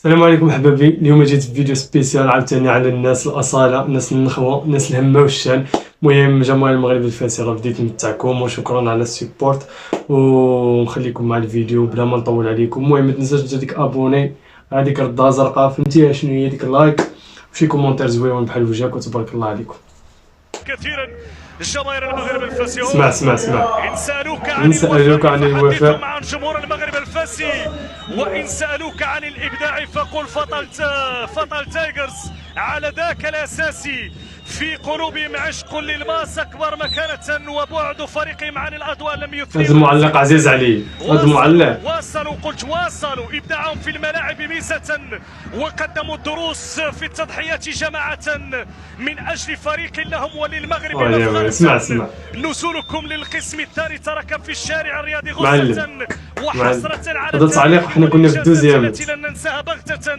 السلام عليكم حبابي. اليوم جيت في فيديو سبيسيال عاوتاني على الناس الاصاله، الناس النخوه، الناس الهمه والشان. المهم جماهير المغرب الفاسي راه بديت نتاعكم وشكرا على السيبورت، ونخليكم مع الفيديو بلا ما نطول عليكم. المهم ما تنساش ديك ابوني، هذيك الرده زرقاء فهمتيها شنو هي ديك اللايك وشي كومونتير زويون بحال وجهك وتبارك الله عليكم. كثيرا جماهير المغرب الفاسي اسمع إن سألوك عن الوفاء عن جمهور المغرب الفاسي، وإن سألوك عن الإبداع فقل فطل تايجرز. على ذاك الأساسي في قلوبهم عشق للماس أكبر مكانة، وبعد فريقهم عن الأضواء لم يثير. هذا المعلق عزيز علي، هذا المعلق واصلوا إبداعهم في الملاعب ميزة، وقدموا الدروس في التضحيات جماعة من أجل فريق لهم وللمغرب. اسمع نزولكم للقسم الثاني ترك في الشارع الرياضي غصة وحسرة على هذا التعليق. حنا كنا في الدوزيام التي لن ننساها بغتة،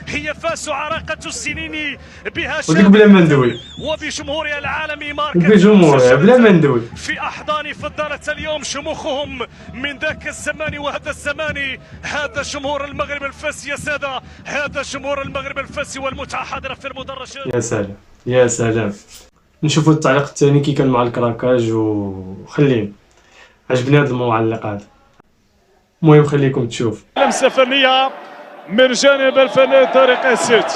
هي فاس عراقة السنين بها وديك بلا ما ندوي وبجمهورها العالمي بجمهورها بلا ما ندوي في أحضان فضالة اليوم شموخهم من ذاك الزمان وهذا الزمان. هذا جمهور المغرب الفاسي يا سادة، هذا جمهور المغرب الفاسي والمتعة حاضرة في المدرجات. يا سلام. نشوفوا التعليق الثاني كي كان مع الكراكاج وخليه عجبني هذا المعلق هذا. المهم خليكم تشوف لمسة فنية من جانب الفنان طارق السيت.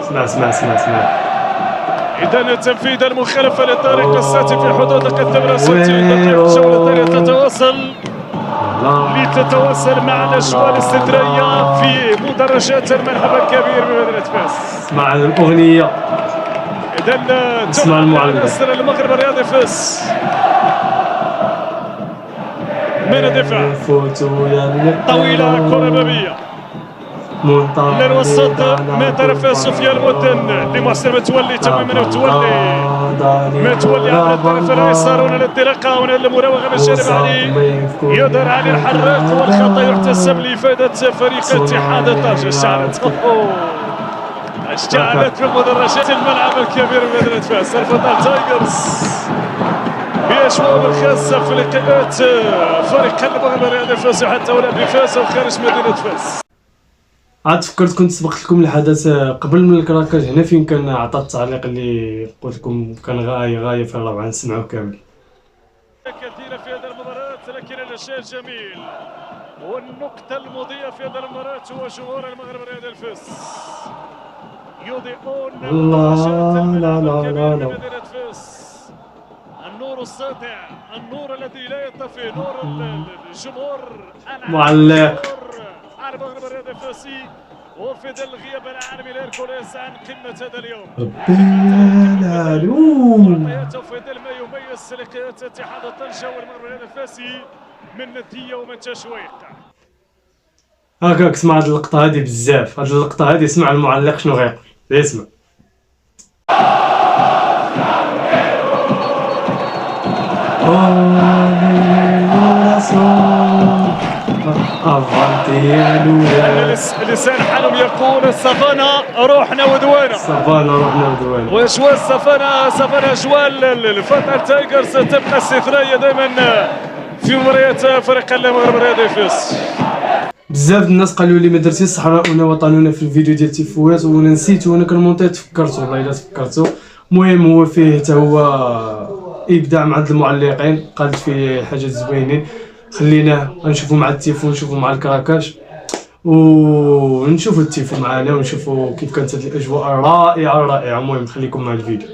اسمع إذا تنفيذ المخالفة لطارق الساتي في حدود الثمانية سنتي. الجولة الثانية لتتواصل مع الأجواء الاستثنائية في مدرجات الملعب الكبير بمدينة فاس. اسمع الأغنية، إذا اسمع المعلق. المغرب الرياضي فاس من الدفاع طويلة، كرة بابية للوسط من طرف سفيان المدن لمحسن متولي. تماما متولي على الطرف الايسر. هنا الانطلاقه، هنا المراوغه من الجانب علي، يدار علي الحراق والخطا يحتسب لافاده فريق اتحاد طنجه. اشتعلت في مدرجات الملعب الكبير بمدينه فاس الفطال تايجرز باجواء خاصه في لقاءات فريق المغرب الرياضي الفاسي حتى هنا بفاس وخارج مدينه فاس. عاد فكرت كنت سبقت لكم الحدث قبل من الكراكاج هنا فين كان عطى التعليق اللي قلت لكم كان غاية في الرابعة، نسمعوه كامل. كثيرة في هذه المباراة، لكن الشيء الجميل والنقطة المضيئة في هذه المباراة هو جمهور المغرب الرياضي الفاس يضيئون لا مدينة فاس. النور الساطع، النور الذي لا يطفي، نور الجمهور معلق المغرب الرياضي الفاسي. وفي ظل الغياب العالمي لهيركوليس عن قمة هذا اليوم وفي ظل ما يميز لقاءات اتحاد طنجة والمغرب الرياضي الفاسي من ندية ومن تشويق. هاكاك اسمع هاد اللقطة هادي بزاف، هاد اللقطة هادي اسمع المعلق شنو غيقول. اسمع لسان حالهم يقول السفانة روحنا ودوانا. واجواء السفانة اجواء الفطال تايجرز تبقى استثنائية دائما في مباريات فريق المغرب الرياضي فاس. بزاف الناس قالوا لي ما درتي صحراؤنا وطننا في الفيديو ديال تيفوات وانا نسيت، وانا كنمونطي تفكرت والله الا تفكرتو. المهم هو فيه حتى هو ابداع مع هاد المعلقين، قالت فيه حاجات زوينين. خلينا نشوفوا مع التيفو، نشوفوا مع الكراكاش ونشوفوا التيفو معنا ونشوفوا كيف كانت هذه الاجواء الرائعه. المهم خليكم مع الفيديو.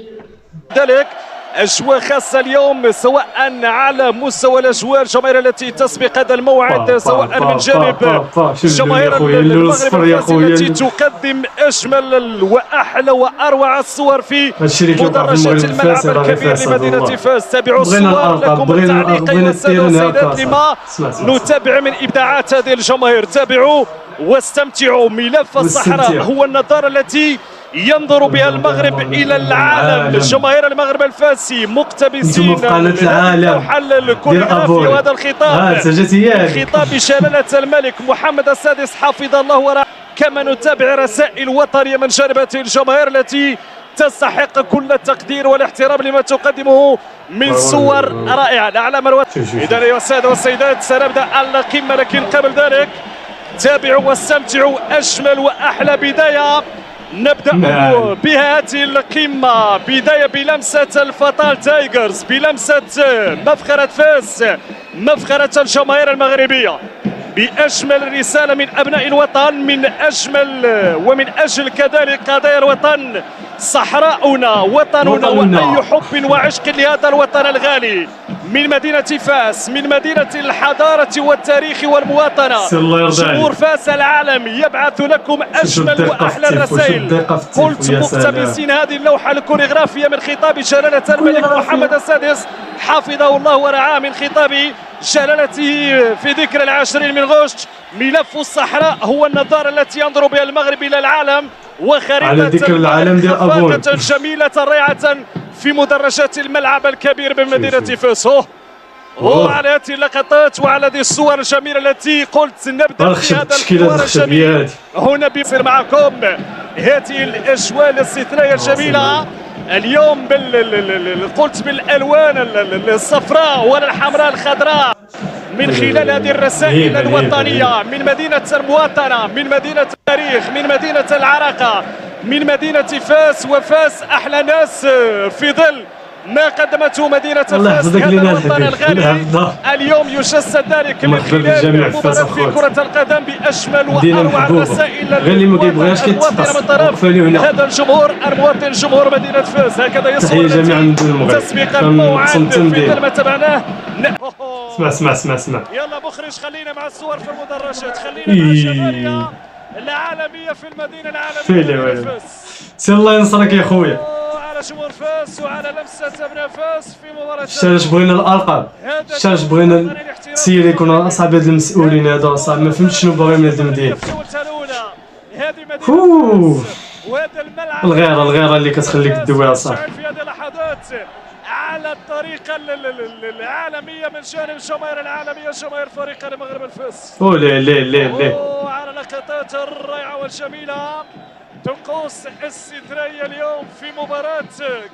ذلك أجواء خاصة اليوم سواء على مستوى الأجواء الجماهير التي تسبق هذا الموعد، سواء من جانب جماهير المغرب التي تقدم أجمل وأحلى وأروع الصور في مدرجات الملعب الكبير لمدينة فاس. تابعوا الصور لكم التعليق أيها السادة والسيدات لما نتابع من إبداعات هذه الجماهير. تابعوا واستمتعوا. ملف الصحراء هو النظارة التي ينظر بها المغرب إلى العالم. جماهير المغرب الفاسي مقتبسين حل الكوريغرافي وهذا الخطاب خطاب جلالة الملك محمد السادس حفظ الله ورعاه. كما نتابع رسائل وطنية من جانب الجماهير التي تستحق كل التقدير والاحترام لما تقدمه من صور رائعة. الأعلام إذا أيها السادة والسيدات سنبدأ القمة، لكن قبل ذلك تابعوا واستمتعوا. أجمل وأحلى بداية نبدأ بها هذه القمة، بداية بلمسة الفطال تايجرز، بلمسة مفخرة فاس، مفخرة الجماهير المغربية، بأجمل رسالة من أبناء الوطن، من أجمل ومن أجل كذلك قضايا الوطن. صحراؤنا وطننا، وأي حب وعشق لهذا الوطن الغالي. من مدينة فاس، من مدينة الحضارة والتاريخ والمواطنة، جمهور فاس العالمي يبعث لكم أجمل وأحلى الرسائل. قلت مقتبسين هذه اللوحة الكوريغرافية من خطاب جلالة الملك محمد السادس حفظه الله ورعاه، من خطاب جلالته في ذكرى 20 من غشت. ملف الصحراء هو النظارة التي ينظر بها المغرب إلى العالم، وخريطة العالم ديال أبون جميلة رائعة في مدرجات الملعب الكبير بمدينة فاس. على هذه اللقطات وعلى هذه الصور الجميلة التي قلت نبدأ في هذا الحوار الجميل هنا بيصير معكم. هذه الأجواء الاستثنائية الجميلة اليوم قلت بالألوان الصفراء والحمراء الخضراء، من خلال هذه الرسائل الوطنية من مدينة المواطنة، من مدينة التاريخ، من مدينة العراقة، من مدينة فاس. وفاس أحلى ناس في ظل ما قدمته مدينة فاس هذا الوطن الغالي. اليوم يجسد ذلك من خلال مباراة في كرة القدم بأجمل وأروع الرسائل المواطنة من طرف هذا الجمهور المواطن، جمهور مدينة فاس. هكذا يصور تسبيق الموعد في ظل ما تابعناه. اسمع يلا مخرج، خلينا مع الصور في المدرجات، خلينا مع الجمالية العالمية في المدينة العالمية فاس. سير الله ينصرك يا خويا على جمهور فاس وعلى لمسة ابناء فاس في مباراة. شاش بغينا الألقاب، شاش بغينا السير يكون أصحاب هاد المسؤولين هذا صاحب ما فهمتش شنو باغي من هاد المدينة. الغيرة اللي كتخليك تدوي أصاحبي في هذه اللحظات على الطريقة العالمية من جانب الجماهير العالمية، جماهير فريق المغرب الفاس. ليه على اللقطات الرائعة والجميلة، طقوس استثنائية اليوم في مباراة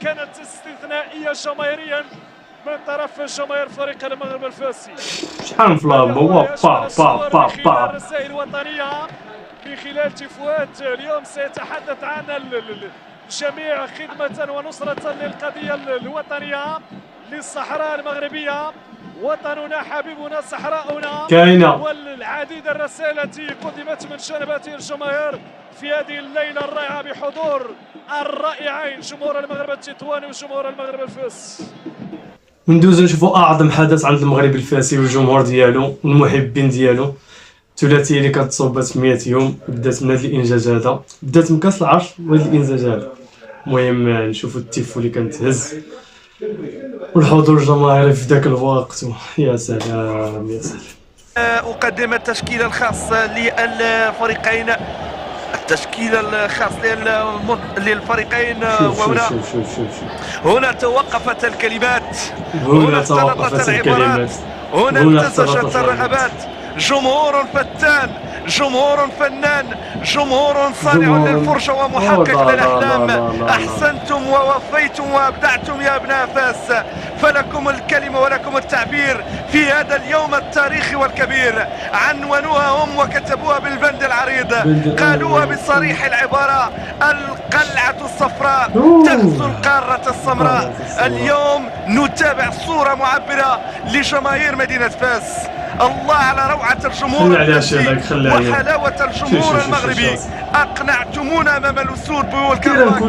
كانت استثنائية جماهيريا من طرف جماهير فريق المغرب الفاسي. شحال من فلامبو با الرسائل الوطنية من خلال تيفوات اليوم سيتحدث عن الجميع خدمة ونصرة للقضية الوطنية للصحراء المغربية. وطننا حبيبنا صحراؤنا كاينة، والعديد الرسائل التي قدمت من جانب هذه الجماهير في هذه الليلة الرائعة بحضور الرائعين جمهور المغرب التطواني وجمهور المغرب الفاس. ندوزو نشوفو أعظم حدث عند المغرب الفاسي والجمهور ديالو والمحبين ديالو. الثلاثية اللي كتصوبت 100 يوم، بدات من هذا الإنجاز هذا، بدات من كأس العرش وهذا الإنجاز هذا. المهم نشوفو التيفو اللي كانتهز والحضور الجماهيري في ذاك الوقت. يا سلام يا سلام. أقدم التشكيل الخاص للفريقين، التشكيل الخاص للفريقين. وهنا هنا توقفت الكلمات، هنا اختلطت العبارات، هنا امتزجت الرغبات. جمهور فتان، جمهور فنان، جمهور صانع للفرجة ومحقق للأحلام. أحسنتم ووفيتم وأبدعتم يا أبناء فاس، فلكم الكلمة ولكم التعبير في هذا اليوم التاريخي والكبير. عنونوها هم وكتبوها بالبند العريض، قالوها بصريح العبارة: القلعة الصفراء تغزو القارة السمراء. اليوم نتابع صورة معبرة لجماهير مدينة فاس. الله على روعة الجمهور وحلاوة الجمهور المغربي. أقنعتمونا أمام الأسود بولكرواك،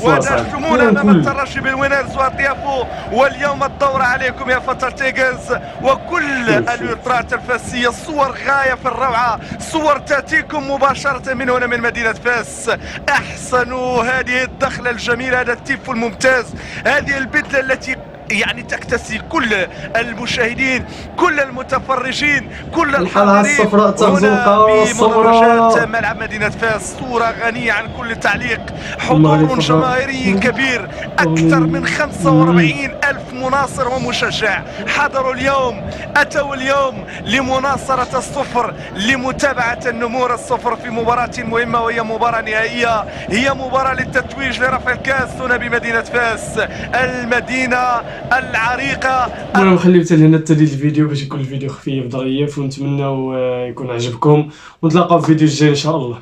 ودهشتمونا أمام الترجي بالوينرز وأطيافو، واليوم الدور عليكم يا فتى تيغز وكل اليوترات الفاسية. صور غاية في الروعة، صور تأتيكم مباشرة من هنا من مدينة فاس. أحسنوا هذه الدخلة الجميلة، هذا التيفو الممتاز، هذه البدلة التي يعني تكتسي كل المشاهدين، كل المتفرجين، كل الحلقة الحاضرين الصفراء تنزلقة بمدرجات ملعب مدينة فاس. صورة غنية عن كل تعليق، حضور جماهيري كبير، أكثر من 45 ألف مناصر ومشجع حضروا اليوم، أتوا اليوم لمناصرة الصفر، لمتابعة النمور الصفر في مباراة مهمة وهي مباراة نهائية، هي مباراة للتتويج لرفع الكاس هنا بمدينة فاس المدينة العريقة. المهم خليو حتى لهنا الفيديو باش يكون الفيديو خفيف ظريف، ونتمنى يكون عجبكم، ونتلاقاو في فيديو جاي ان شاء الله.